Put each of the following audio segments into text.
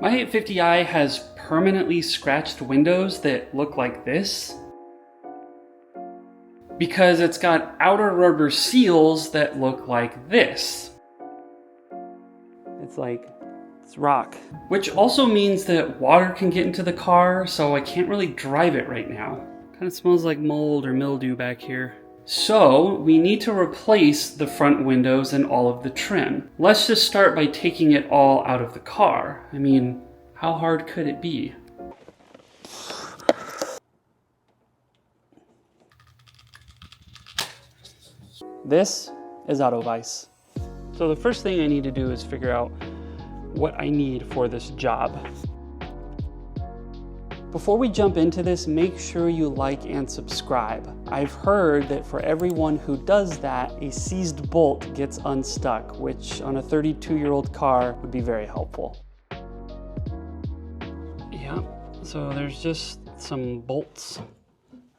My 850i has permanently scratched windows that look like this because it's got outer rubber seals that look like this. It's rock. Which also means that water can get into the car, so I can't really drive it right now. Kind of smells like mold or mildew back here. So we need to replace the front windows and all of the trim. Let's just start by taking it all out of the car. I mean, how hard could it be? This is AutoVice. So the first thing I need to do is figure out what I need for this job. Before we jump into this, make sure you like and subscribe. I've heard that for everyone who does that, a seized bolt gets unstuck, which on a 32-year-old car would be very helpful. Yeah, so there's just some bolts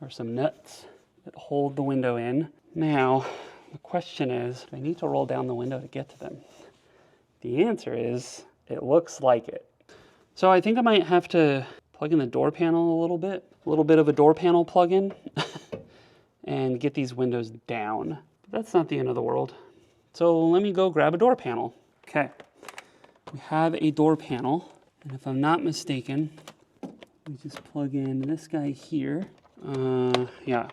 or some nuts that hold the window in. Now, the question is, do I need to roll down the window to get to them? The answer is, it looks like it. So I think I might have to plug in the door panel a little bit of a door panel plug-in and get these windows down. But that's not the end of the world. So let me go grab a door panel. Okay, we have a door panel, and if I'm not mistaken, we just plug in this guy here. Yeah,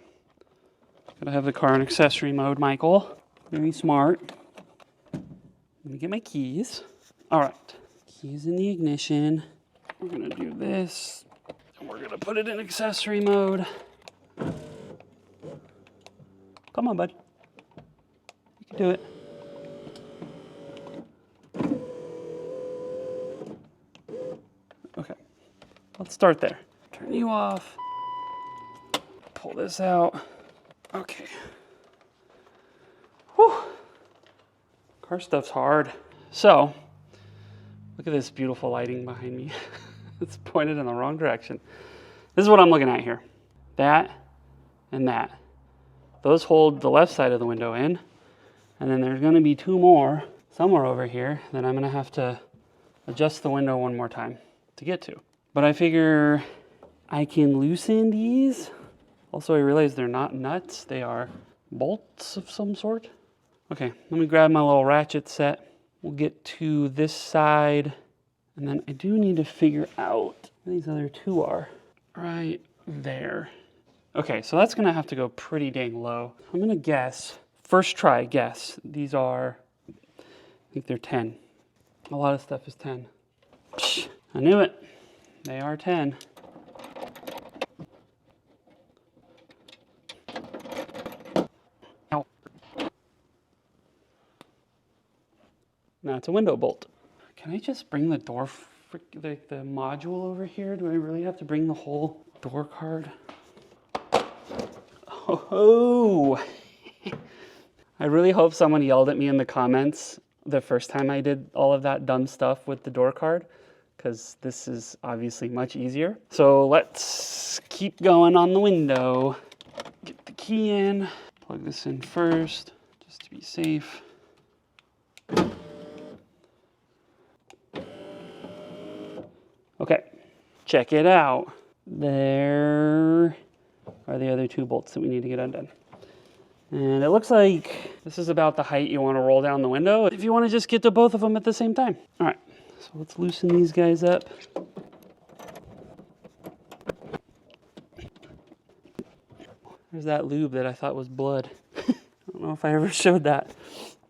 gotta have the car in accessory mode, Michael. Very smart. Let me get my keys. All right, keys in the ignition. We're gonna do this, and we're gonna put it in accessory mode. Come on, bud. You can do it. Okay, let's start there. Turn you off. Pull this out. Okay. Whew. Car stuff's hard. So, look at this beautiful lighting behind me. It's pointed in the wrong direction. This is what I'm looking at here. That and that. Those hold the left side of the window in. And then there's gonna be two more somewhere over here that I'm gonna have to adjust the window one more time to get to. But I figure I can loosen these. Also, I realize they're not nuts. They are bolts of some sort. Okay, let me grab my little ratchet set. We'll get to this side, and then I do need to figure out where these other two are. Right there. Okay, so that's gonna have to go pretty dang low. I'm gonna guess, first try, guess. These are, I think they're 10. A lot of stuff is 10. I knew it. They are 10. Now it's a window bolt. Can I just bring the door, the module over here? Do I really have to bring the whole door card? Oh! I really hope someone yelled at me in the comments the first time I did all of that dumb stuff with the door card, because this is obviously much easier. So let's keep going on the window. Get the key in, plug this in first, just to be safe. Okay, check it out. There are the other two bolts that we need to get undone. And it looks like this is about the height you want to roll down the window if you want to just get to both of them at the same time. All right, so let's loosen these guys up. There's that lube that I thought was blood. I don't know if I ever showed that.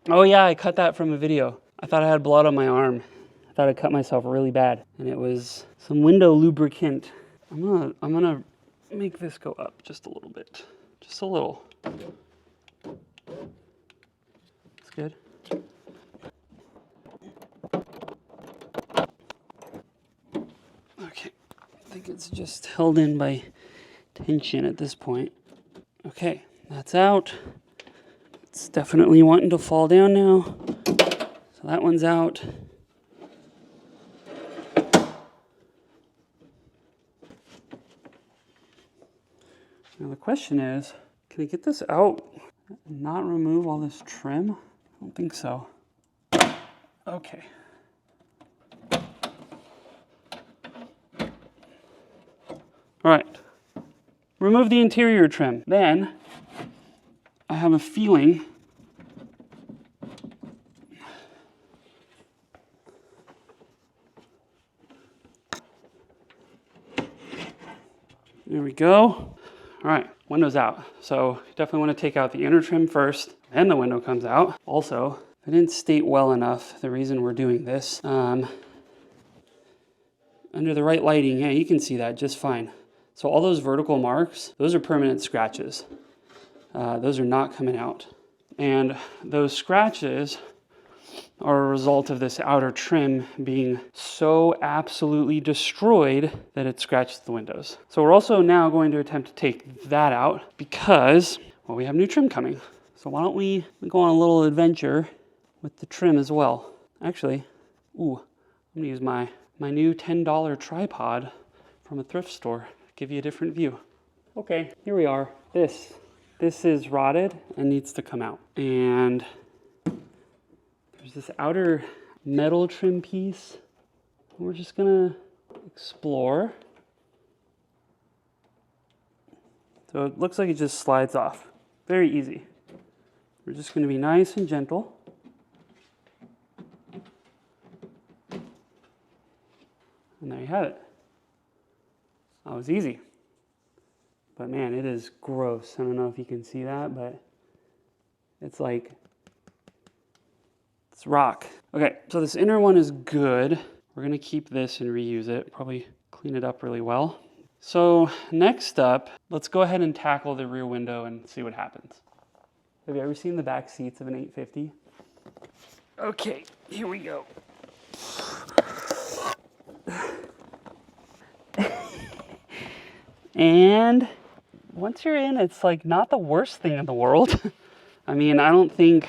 Oh yeah, I cut that from a video. I thought I had blood on my arm. I thought I cut myself really bad, and it was some window lubricant. I'm gonna make this go up just a little bit, just a little. That's good. Okay, I think it's just held in by tension at this point. Okay, that's out. It's definitely wanting to fall down now. So that one's out. Now the question is, can I get this out and not remove all this trim? I don't think so. Okay. All right, remove the interior trim. Then I have a feeling there we go. All right, windows out. So you definitely want to take out the inner trim first, then the window comes out. Also, I didn't state well enough the reason we're doing this. Under the right lighting, yeah, you can see that just fine. So all those vertical marks, those are permanent scratches. Those are not coming out. And those scratches are a result of this outer trim being so absolutely destroyed that it scratches the windows. So we're also now going to attempt to take that out because, well, we have new trim coming. So why don't we go on a little adventure with the trim as well. Actually, I'm gonna use my new $10 tripod from a thrift store. Give you a different view. Okay, here we are. This is rotted and needs to come out. And there's this outer metal trim piece. We're just gonna explore. So it looks like it just slides off. Very easy. We're just gonna be nice and gentle. And there you have it. That was easy. But man, it is gross. I don't know if you can see that, but it's like, it's rock. Okay, so this inner one is good. We're gonna keep this and reuse it, probably clean it up really well. So next up, let's go ahead and tackle the rear window and see what happens. Have you ever seen the back seats of an 850? Okay, here we go. And once you're in, it's like not the worst thing in the world. I mean, I don't think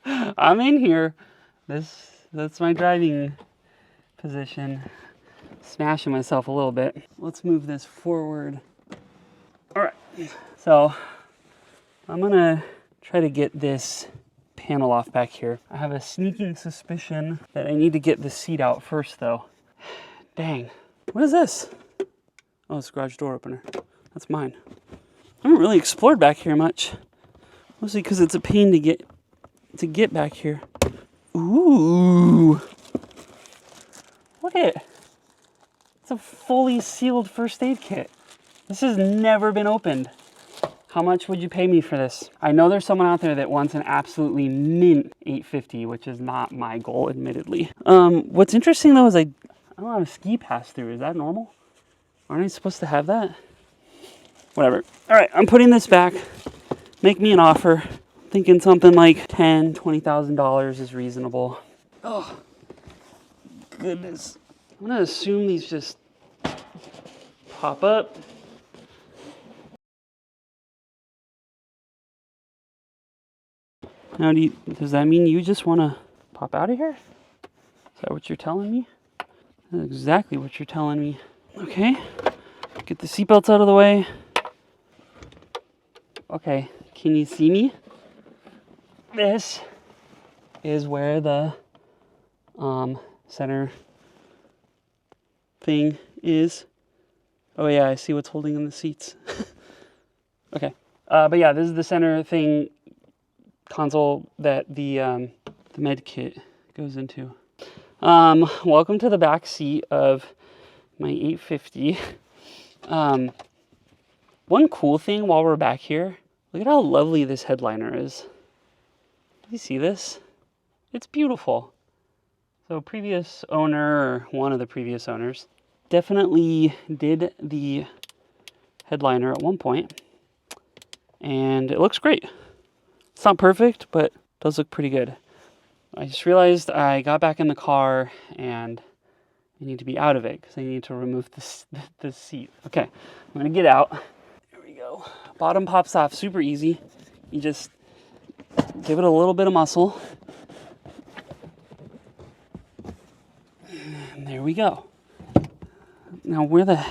I'm in here. That's my driving position. Smashing myself a little bit. Let's move this forward. All right, so I'm gonna try to get this panel off back here. I have a sneaking suspicion that I need to get the seat out first though. Dang, what is this? Oh, it's a garage door opener. That's mine. I haven't really explored back here much. Mostly because it's a pain to get back here. Ooh. Look at it. It's a fully sealed first aid kit. This has never been opened. How much would you pay me for this? I know there's someone out there that wants an absolutely mint 850, which is not my goal, admittedly. What's interesting though is I don't have a ski pass through. Is that normal? Aren't I supposed to have that? Whatever. All right, I'm putting this back. Make me an offer. I'm thinking something like $10,000, $20,000 is reasonable. Oh, goodness. I'm gonna assume these just pop up. Now, does that mean you just wanna pop out of here? Is that what you're telling me? That's exactly what you're telling me. Okay, get the seatbelts out of the way. Okay, can you see me? This is where the center thing is. Oh yeah, I see what's holding in the seats. Okay, but yeah, this is the center thing console that the med kit goes into. Welcome to the back seat of my 850. One cool thing while we're back here, look at how lovely this headliner is. Do you see this? It's beautiful. So previous owner, or one of the previous owners, definitely did the headliner at one point, and it looks great. It's not perfect, but it does look pretty good. I just realized I got back in the car and I need to be out of it because I need to remove this seat. Okay, I'm gonna get out. There we go. Bottom pops off super easy. You just give it a little bit of muscle. And there we go. Now where the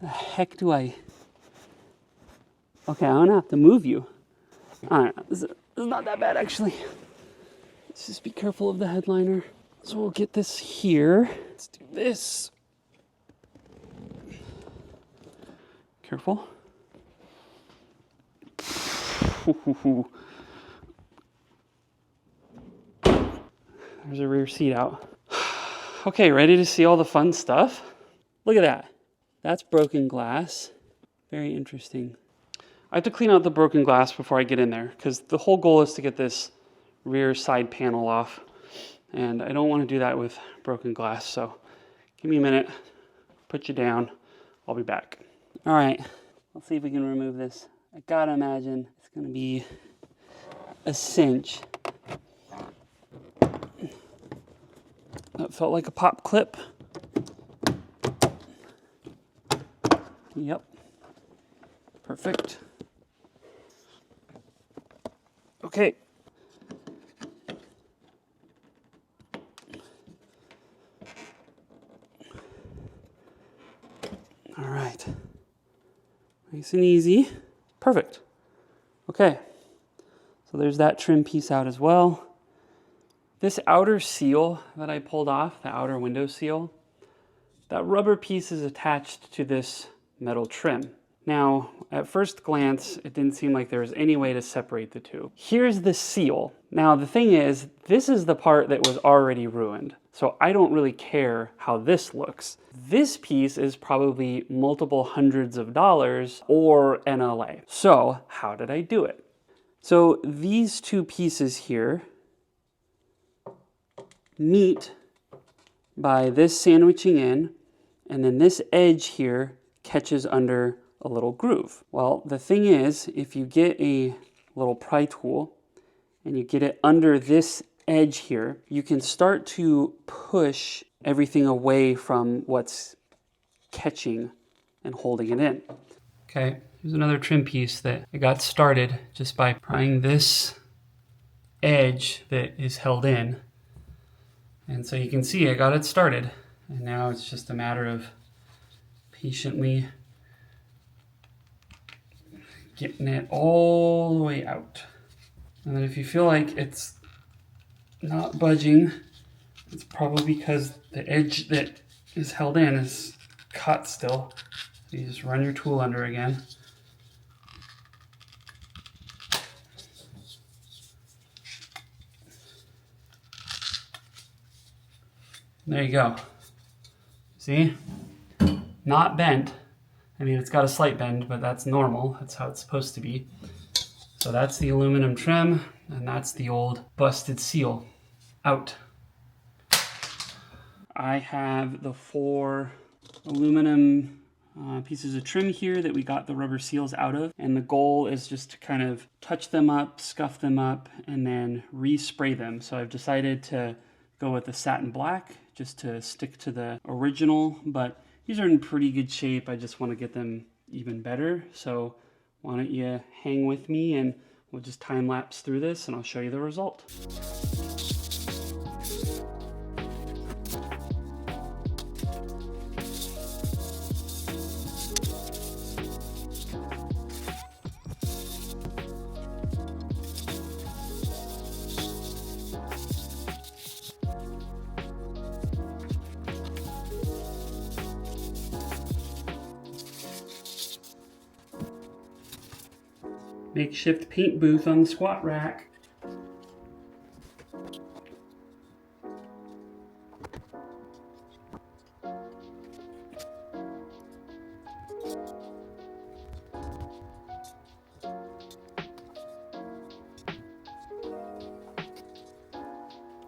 heck do I... Okay, I'm gonna have to move you. All right, this is not that bad actually. Let's just be careful of the headliner. So we'll get this here. Let's do this. Careful. There's a rear seat out. Okay, ready to see all the fun stuff? Look at that. That's broken glass. Very interesting. I have to clean out the broken glass before I get in there because the whole goal is to get this rear side panel off. And I don't want to do that with broken glass. So give me a minute, put you down. I'll be back. All right, let's see if we can remove this. I gotta imagine it's gonna be a cinch. That felt like a pop clip. Yep, perfect. Okay. All right, nice and easy. Perfect. Okay, so there's that trim piece out as well. This outer seal that I pulled off, the outer window seal, that rubber piece is attached to this metal trim. Now, at first glance, it didn't seem like there was any way to separate the two. Here's the seal. Now, the thing is, this is the part that was already ruined. So I don't really care how this looks. This piece is probably multiple hundreds of dollars or NLA. So how did I do it? So these two pieces here meet by this sandwiching in, and then this edge here catches under a little groove. Well, the thing is, if you get a little pry tool and you get it under this edge here, you can start to push everything away from what's catching and holding it in. Okay, here's another trim piece that I got started just by prying this edge that is held in. And so you can see I got it started, and now it's just a matter of patiently getting it all the way out. And then if you feel like it's not budging, it's probably because the edge that is held in is caught still. So you just run your tool under again. There you go. See? Not bent. I mean, it's got a slight bend, but that's normal. That's how it's supposed to be. So that's the aluminum trim, and that's the old busted seal out. I have the 4 aluminum pieces of trim here that we got the rubber seals out of, and the goal is just to kind of touch them up, scuff them up, and then respray them. So I've decided to go with the satin black just to stick to the original, but these are in pretty good shape. I just want to get them even better. So why don't you hang with me and we'll just time lapse through this and I'll show you the result. Makeshift paint booth on the squat rack.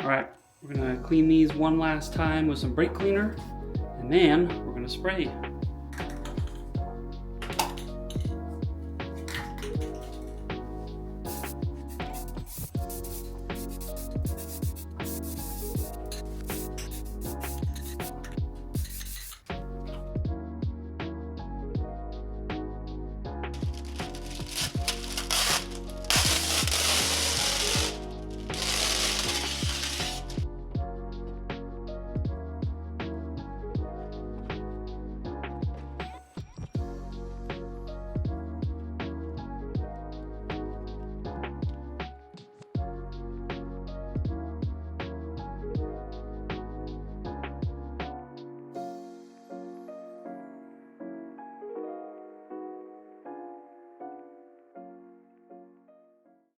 All right, we're gonna clean these one last time with some brake cleaner, and then we're gonna spray.